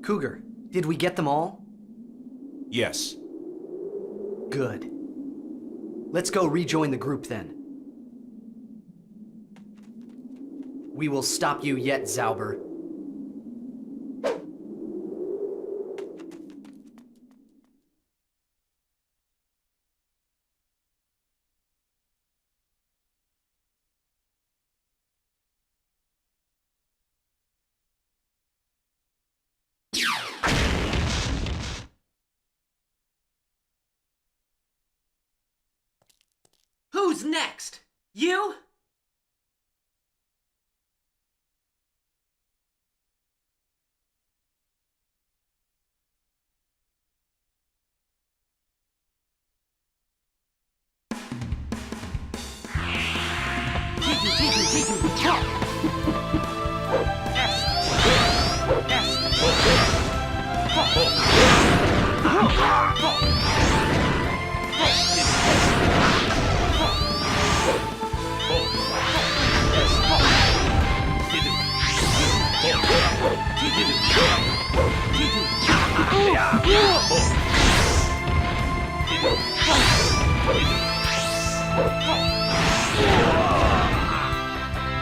Cougar, did we get them all? Yes. Good. Let's go rejoin the group then. We will stop you yet, Zauber. Who's next? You?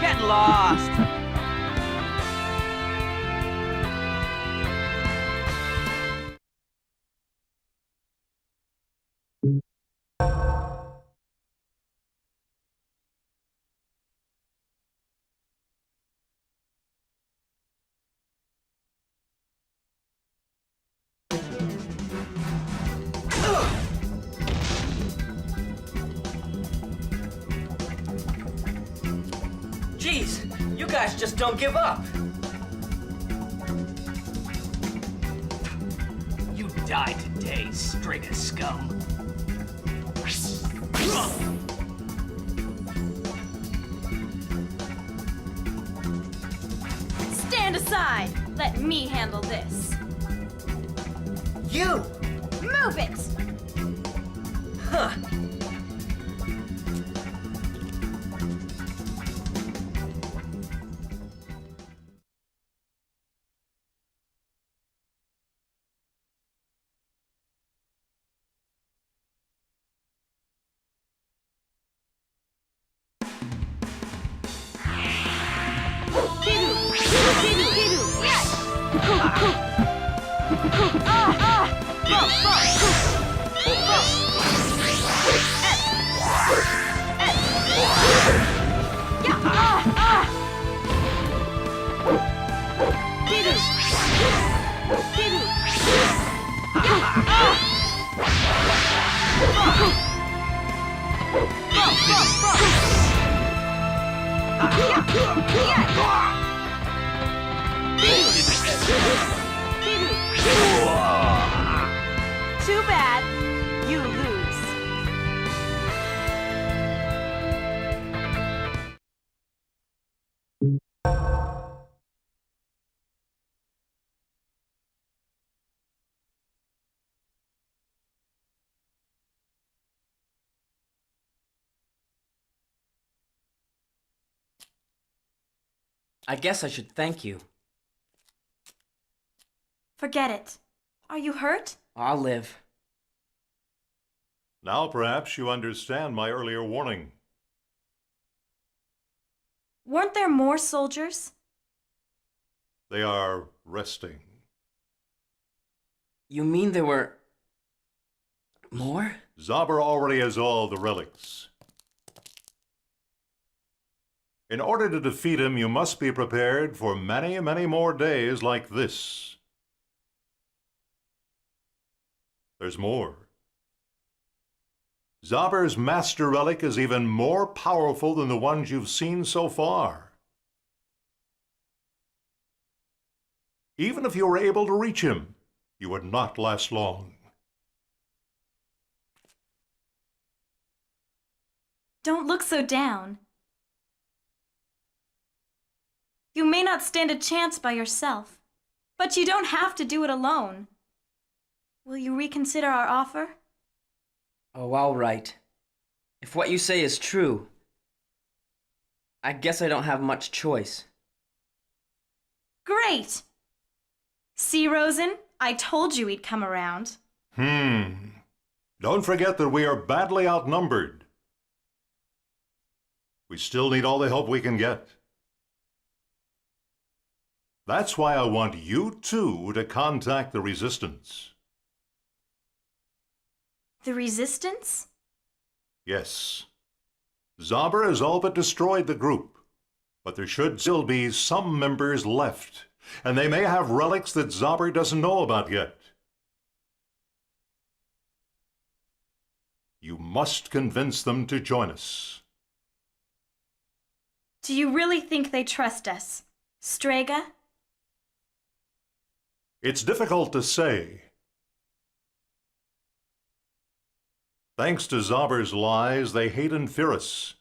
Get lost! Jeez, you guys just don't give up. You die today, Destrega scum. Stand aside! Let me handle this. You! Move it! Huh. Too bad. You lose. I guess I should thank you. Forget it. Are you hurt? I'll live. Now perhaps you understand my earlier warning. Weren't there more soldiers? They are resting. You mean there were... more? Zauber already has all the relics. In order to defeat him, you must be prepared for many, many more days like this. There's more. Zauber's master relic is even more powerful than the ones you've seen so far. Even if you were able to reach him, you would not last long. Don't look so down. You may not stand a chance by yourself, but you don't have to do it alone. Will you reconsider our offer? Oh, all right. If what you say is true, I guess I don't have much choice. Great! See, Rosen? I told you he'd come around. Don't forget that we are badly outnumbered. We still need all the help we can get. That's why I want you two to contact the Resistance. The Resistance? Yes. Zauber has all but destroyed the group, but there should still be some members left, and they may have relics that Zauber doesn't know about yet. You must convince them to join us. Do you really think they trust us? Strega? It's difficult to say. Thanks to Zauber's lies, they hate and fear us.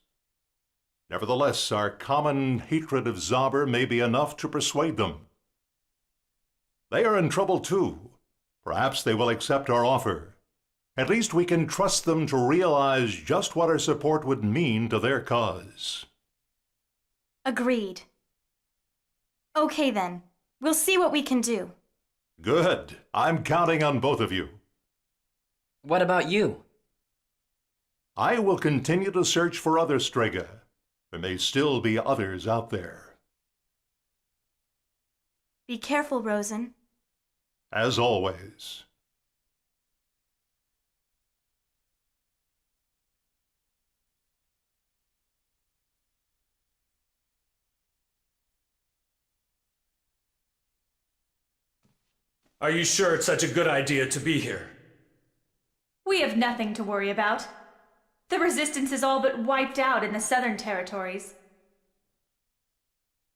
Nevertheless, our common hatred of Zauber may be enough to persuade them. They are in trouble too. Perhaps they will accept our offer. At least we can trust them to realize just what our support would mean to their cause. Agreed. Okay then, we'll see what we can do. Good. I'm counting on both of you. What about you? I will continue to search for other Strega. There may still be others out there. Be careful, Rosen. As always. Are you sure it's such a good idea to be here? We have nothing to worry about. The Resistance is all but wiped out in the Southern Territories.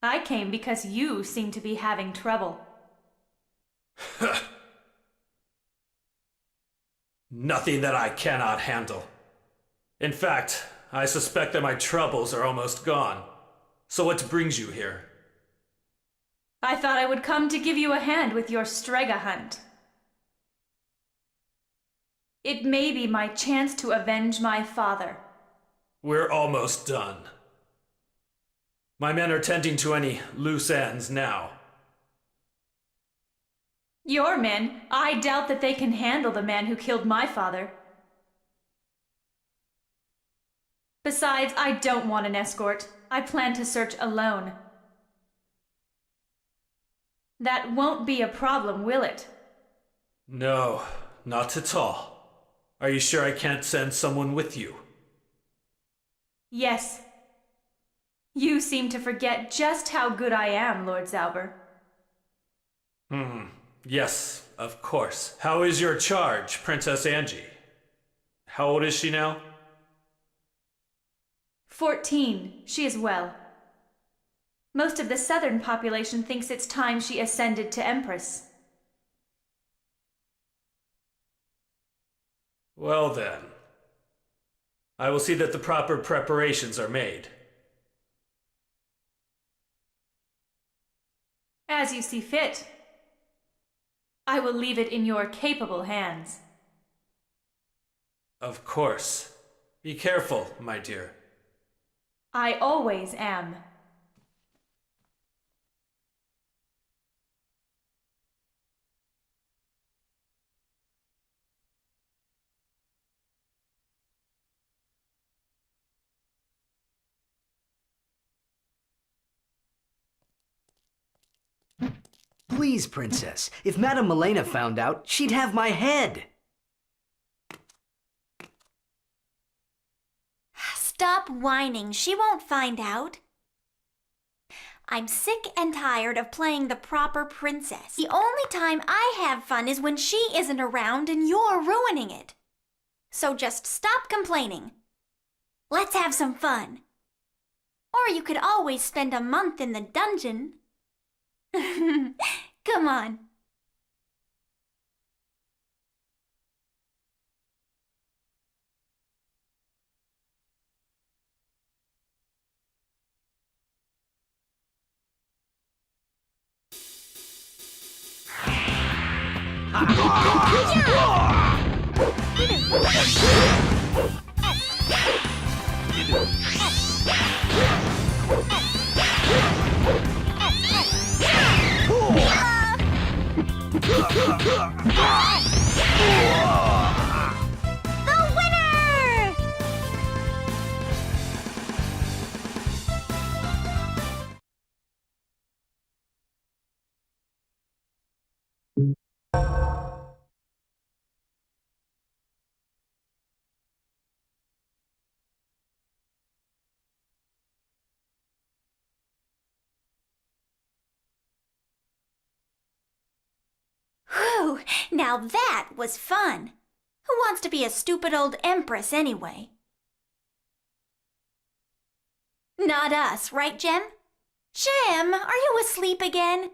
I came because you seem to be having trouble. Nothing that I cannot handle. In fact, I suspect that my troubles are almost gone. So what brings you here? I thought I would come to give you a hand with your Strega hunt. It may be my chance to avenge my father. We're almost done. My men are tending to any loose ends now. Your men? I doubt that they can handle the man who killed my father. Besides, I don't want an escort. I plan to search alone. That won't be a problem, will it? No, not at all. Are you sure I can't send someone with you? Yes. You seem to forget just how good I am, Lord Zauber. Yes, of course. How is your charge, Princess Angie? How old is she now? 14. She is well. Most of the southern population thinks it's time she ascended to Empress. Well then, I will see that the proper preparations are made. As you see fit. I will leave it in your capable hands. Of course. Be careful, my dear. I always am. Please, Princess. If Madame Milena found out, she'd have my head. Stop whining. She won't find out. I'm sick and tired of playing the proper princess. The only time I have fun is when she isn't around and you're ruining it. So just stop complaining. Let's have some fun. Or you could always spend a month in the dungeon. Come on. Whew! Now that was fun. Who wants to be a stupid old empress anyway? Not us, right, Jem? Jem, are you asleep again?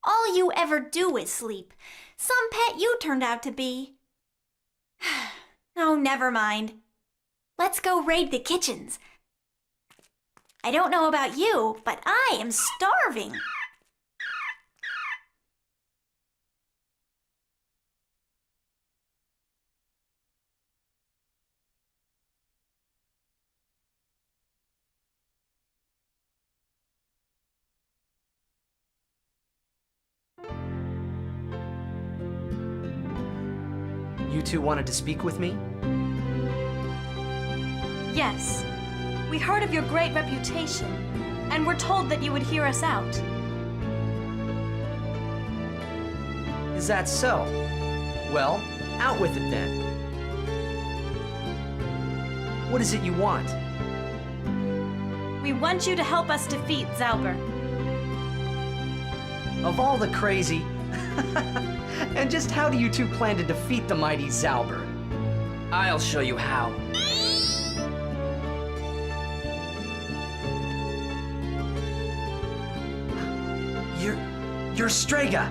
All you ever do is sleep. Some pet you turned out to be. Oh, never mind. Let's go raid the kitchens. I don't know about you, but I am starving. You two wanted to speak with me? Yes. We heard of your great reputation, and were told that you would hear us out. Is that so? Well, out with it then. What is it you want? We want you to help us defeat Zauber. Of all the crazy... And just how do you two plan to defeat the mighty Zauber? I'll show you how. You're Strega!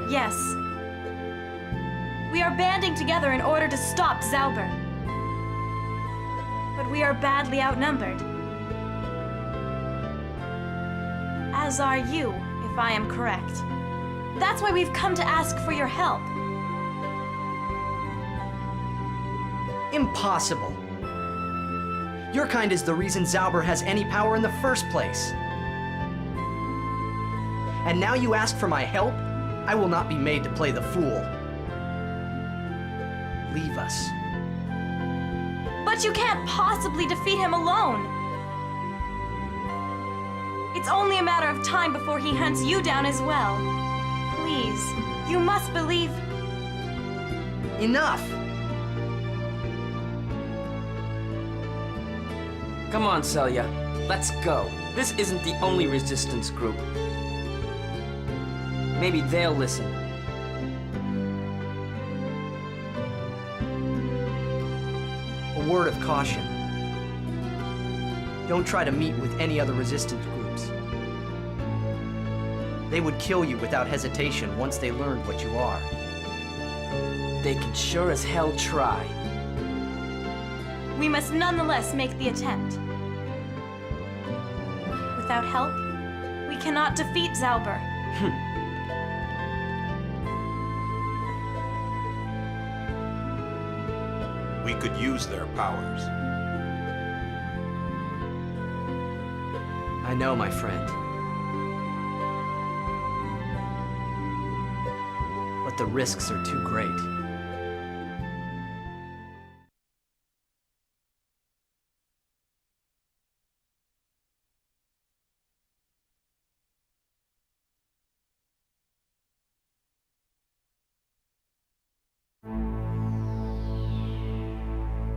Yes. We are banding together in order to stop Zauber. But we are badly outnumbered. As are you, if I am correct. That's why we've come to ask for your help. Impossible! Your kind is the reason Zauber has any power in the first place. And now you ask for my help? I will not be made to play the fool. Leave us. But you can't possibly defeat him alone. It's only a matter of time before he hunts you down as well. Please, you must believe... Enough! Come on, Celia. Let's go. This isn't the only resistance group. Maybe they'll listen. A word of caution. Don't try to meet with any other resistance groups. They would kill you without hesitation once they learned what you are. They can sure as hell try. We must nonetheless make the attempt. Without help, we cannot defeat Zauber. We could use their powers. I know, my friend. But the risks are too great.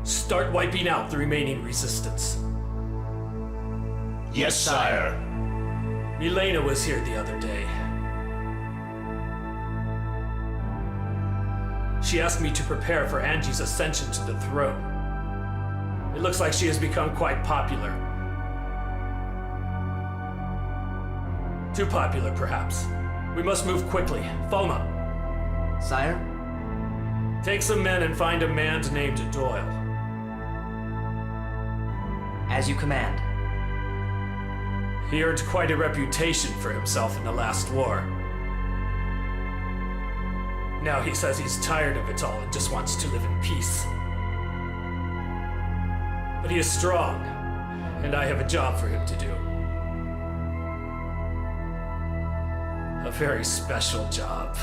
Start wiping out the remaining resistance. Yes, sire. Milena was here the other day. She asked me to prepare for Angie's ascension to the throne. It looks like she has become quite popular. Too popular, perhaps. We must move quickly. Foma, Sire? take some men and find a man named Doyle. As you command. He earned quite a reputation for himself in the last war. Now he says he's tired of it all and just wants to live in peace. But he is strong, and I have a job for him to do. A very special job.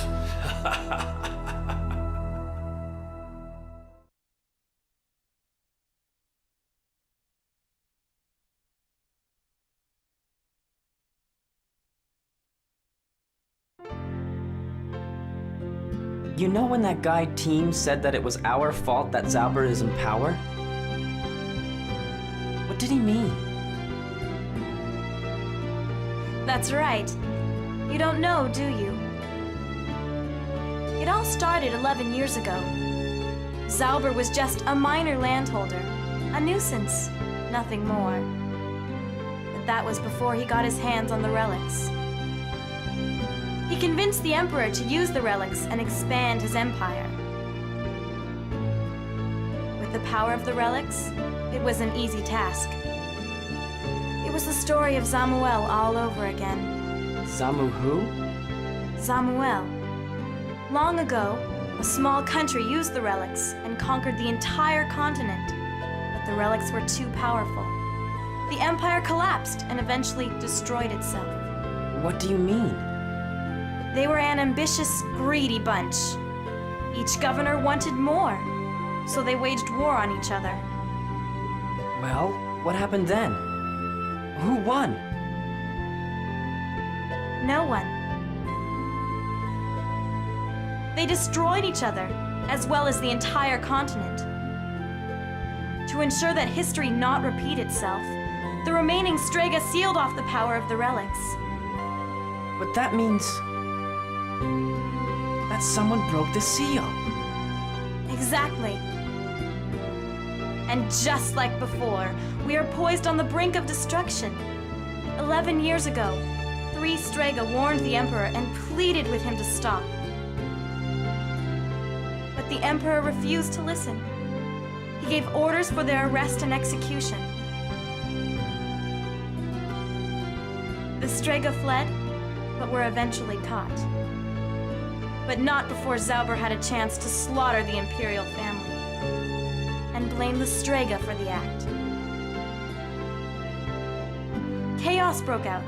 You know when that guy Team said that it was our fault that Zauber is in power? What did he mean? That's right. You don't know, do you? It all started 11 years ago. Zauber was just a minor landholder, a nuisance, nothing more. But that was before he got his hands on the relics. He convinced the Emperor to use the relics and expand his empire. With the power of the relics, it was an easy task. It was the story of Zamuel all over again. Zamu who? Zamuel. Long ago, a small country used the relics and conquered the entire continent, but the relics were too powerful. The empire collapsed and eventually destroyed itself. What do you mean? They were an ambitious, greedy bunch. Each governor wanted more, so they waged war on each other. Well, what happened then? Who won? No one. They destroyed each other, as well as the entire continent. To ensure that history not repeat itself, the remaining Strega sealed off the power of the relics. But that means that someone broke the seal. Exactly. And just like before, we are poised on the brink of destruction. 11 years ago, 3 Strega warned the Emperor and pleaded with him to stop. But the Emperor refused to listen. He gave orders for their arrest and execution. The Strega fled, but were eventually caught. But not before Zauber had a chance to slaughter the Imperial family and blame the Strega for the act. Chaos broke out.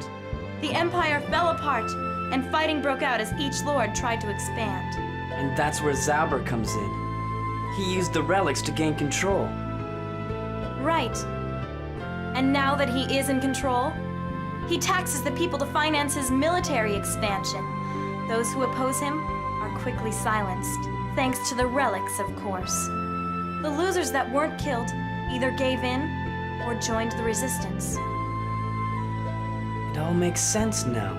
The Empire fell apart, and fighting broke out as each lord tried to expand. And that's where Zauber comes in. He used the relics to gain control. Right. And now that he is in control, he taxes the people to finance his military expansion. Those who oppose him are quickly silenced, thanks to the relics, of course. The losers that weren't killed either gave in or joined the resistance. It all makes sense now.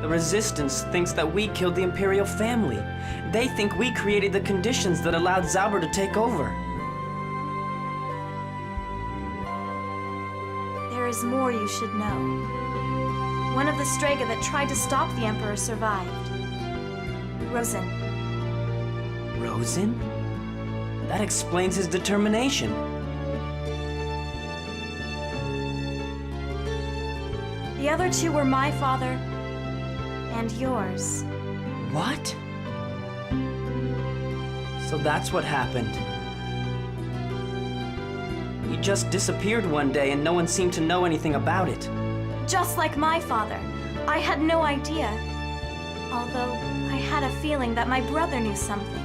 The Resistance thinks that we killed the Imperial family. They think we created the conditions that allowed Zauber to take over. There is more you should know. One of the Strega that tried to stop the Emperor survived. Rosen. Rosen? That explains his determination. The other 2 were my father and yours. What? So that's what happened. He just disappeared one day and no one seemed to know anything about it. Just like my father, I had no idea. Although I had a feeling that my brother knew something.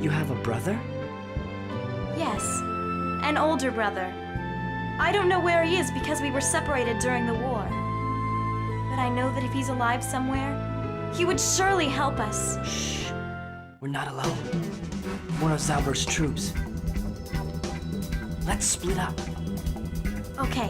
You have a brother? Yes, an older brother. I don't know where he is because we were separated during the war. But I know that if he's alive somewhere, he would surely help us. Shh. We're not alone. One of Zauber's troops. Let's split up. Okay.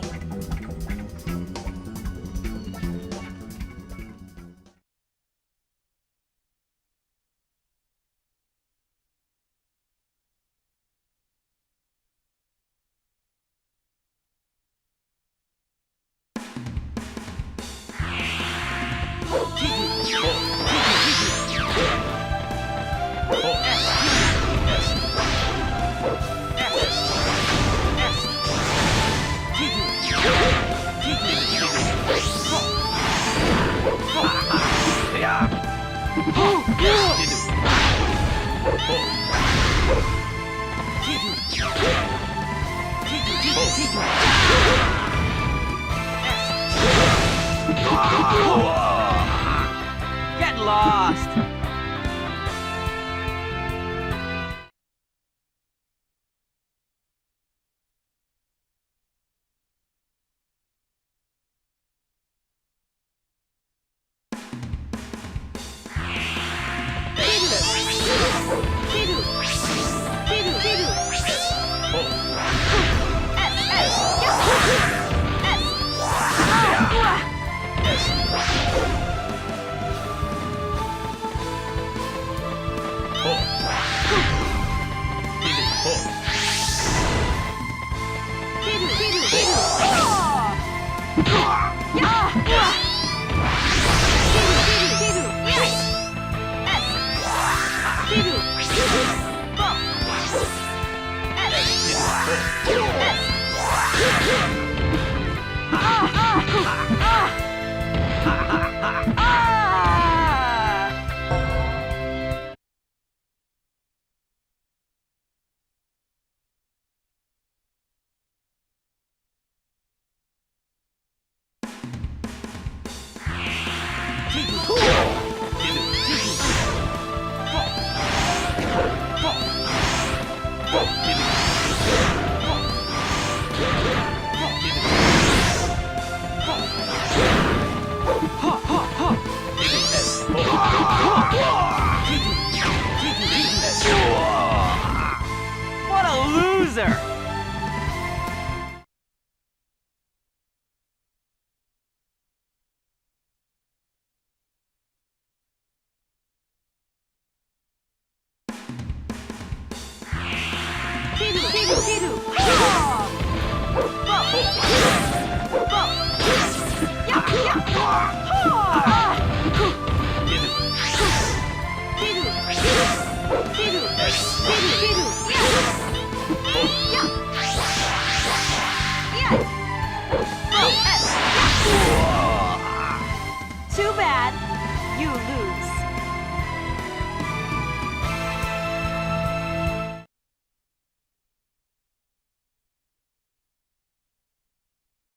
Get lost!